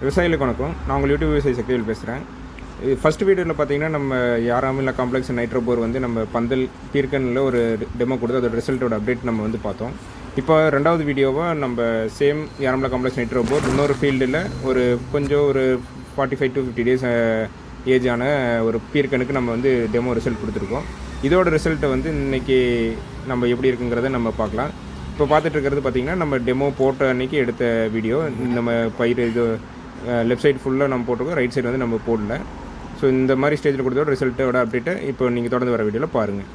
விவசாயிகளுக்கு வணக்கம். நான் உங்கள் யூடியூப் விவசாயி சக்திவேல் பேசுகிறேன். ஃபஸ்ட் வீடியோவில் பார்த்தீங்கன்னா நம்ம யாராமில்லா காம்ப்ளெக்ஸ் நைட்ரோபோர் வந்து நம்ம பந்தல் பீர்க்கனில் ஒரு டெமோ கொடுத்து அதோட ரிசல்ட்டோட அப்டேட் நம்ம வந்து பார்த்தோம். இப்போ ரெண்டாவது வீடியோவாக நம்ம சேம் யாராமில்லா காம்ப்ளெக்ஸ் நைட்ரோபோர் இன்னொரு ஃபீல்டில் ஒரு 45 to 50 days ஏஜான ஒரு பீர்க்கனுக்கு நம்ம வந்து டெமோ ரிசல்ட் கொடுத்துருக்கோம். இதோட ரிசல்ட்டை வந்து இன்றைக்கி நம்ம எப்படி இருக்குங்கிறத நம்ம பார்க்கலாம். இப்போ பார்த்துட்டு இருக்கிறது பார்த்திங்கன்னா நம்ம டெமோ போட்ட அன்றைக்கி எடுத்த வீடியோ. நம்ம பயிர் இது லெஃப்ட் சைடு ஃபுல்லாக நம்ம போட்டிருக்கோம், ரைட் சைடு வந்து நம்ம போடல. ஸோ இந்த மாதிரி ஸ்டேஜில் கொடுத்தோட ரிசல்ட்டோட அப்டேட்டை இப்போ நீங்கள் தொடர்ந்து வர வீடியோவில் பாருங்கள்.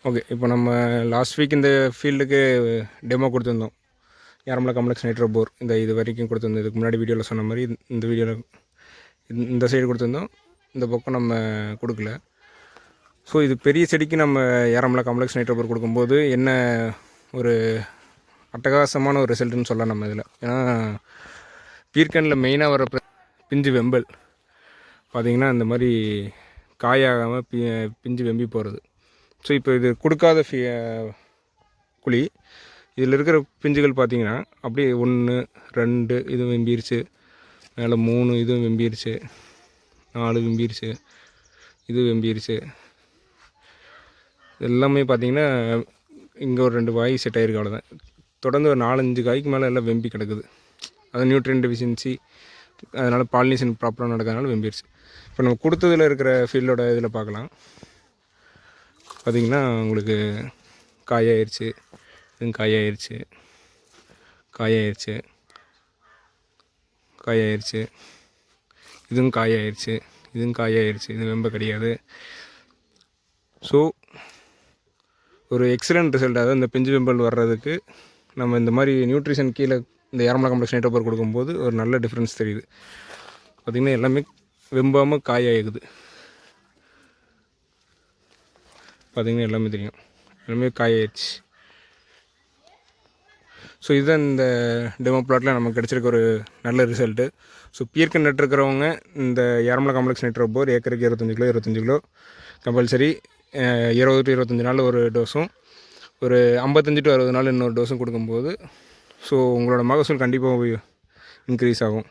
ஓகே, இப்போ நம்ம லாஸ்ட் வீக் இந்த ஃபீல்டுக்கு டெமோ கொடுத்துருந்தோம். யாராமில்லா காம்ப்ளெக்ஸ் நைட்ரோபோர் இது வரைக்கும் கொடுத்துருந்தோம். இதுக்கு முன்னாடி வீடியோவில் சொன்ன மாதிரி இந்த வீடியோவில் இந்த சைடு கொடுத்துருந்தோம், இந்த பக்கம் நம்ம கொடுக்கல. ஸோ இது பெரிய செடிக்கு நம்ம யாராமில்லா காம்ப்ளெக்ஸ் நைட்ரோபோர் கொடுக்கும்போது என்ன ஒரு அட்டகாசமான ஒரு ரிசல்ட்டுன்னு சொல்லலாம் நம்ம இதில். ஏன்னா பீர்க்கனில் மெயினாக வர பிஞ்சு வெம்பல் பார்த்திங்கன்னா இந்த மாதிரி காயாகாமல் பிஞ்சு வெம்பி போகிறது. ஸோ இப்போ இது கொடுக்காத குழி இதில் இருக்கிற பிஞ்சுகள் பார்த்திங்கன்னா அப்படியே 1 2 இதுவும் வெம்பிருச்சு, மேலே 3 இதுவும் வெம்பிருச்சு, 4 வெம்பிருச்சு, இது வெம்பிருச்சு. எல்லாமே பார்த்திங்கன்னா இங்கே ஒரு 2 வாய் செட் ஆகிருக்கு, அவ்வளோதான். தொடர்ந்து ஒரு 4-5 காய்க்கு மேலே எல்லாம் வெம்பி கிடக்குது. அது நியூட்ரியன் டெஃபிஷியன்சி, அதனால் பாலினேஷன் ப்ராப்பராக நடக்கிறதுனால வெம்பிடுச்சு. இப்போ நம்ம கொடுத்ததில் இருக்கிற ஃபீல்டோட இதில் பார்க்கலாம். பார்த்திங்கன்னா உங்களுக்கு காயாயிருச்சு, இதுவும் காயாயிருச்சு, காயாயிருச்சு, காயாயிருச்சு, இதுவும் காயாயிருச்சு, இதுவும் காயாயிருச்சு. இது வெம்ப கிடையாது. ஸோ ஒரு எக்ஸலண்ட் ரிசல்ட். அதாவது இந்த பிஞ்சு வெம்பல் வர்றதுக்கு நம்ம இந்த மாதிரி நியூட்ரிஷன் கீழே இந்த யாராமில்லா காம்ப்ளெக்ஸ் நைட்ரோபோர் கொடுக்கும்போது ஒரு நல்ல டிஃப்ரென்ஸ் தெரியுது. பார்த்திங்கன்னா எல்லாமே வெம்பாமல் காயாகுது. பார்த்திங்கன்னா எல்லாமே தெரியும், எல்லாமே காயாயிடுச்சு. ஸோ இதுதான் இந்த டெமோ பிளாட்டில் நமக்கு கிடச்சிருக்க ஒரு நல்ல ரிசல்ட்டு. ஸோ பீர்க்கன் நட்டுருக்கிறவங்க இந்த யாராமில்லா காம்ப்ளெக்ஸ் நைட்ரோபோர் ஏக்கருக்கு 25 கிலோ கம்பல்சரி 20 to 25 நாள் ஒரு டோஸும், ஒரு 55 to 60 நாள் இன்னொரு டோஸும் கொடுக்கும்போது ஸோ உங்களோட மகசூல் கண்டிப்பாக இன்க்ரீஸ் ஆகும்.